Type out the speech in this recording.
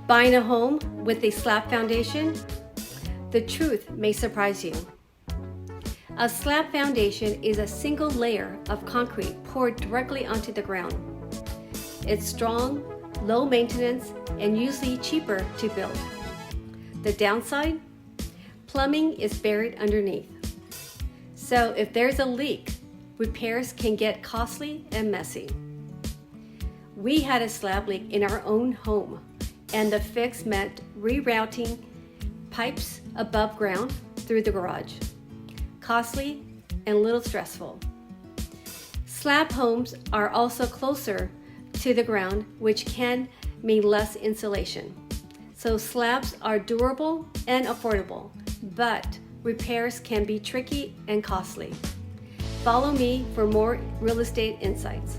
Buying a home with a slab foundation? The truth may surprise you. A slab foundation is a single layer of concrete poured directly onto the ground. It's strong, low maintenance, and usually cheaper to build. The downside? Plumbing is buried underneath. So if there's a leak, repairs can get costly and messy. We had a slab leak in our own home, and the fix meant rerouting pipes above ground through the garage. Costly and a little stressful. Slab homes are also closer to the ground, which can mean less insulation. So slabs are durable and affordable, but repairs can be tricky and costly. Follow me for more real estate insights.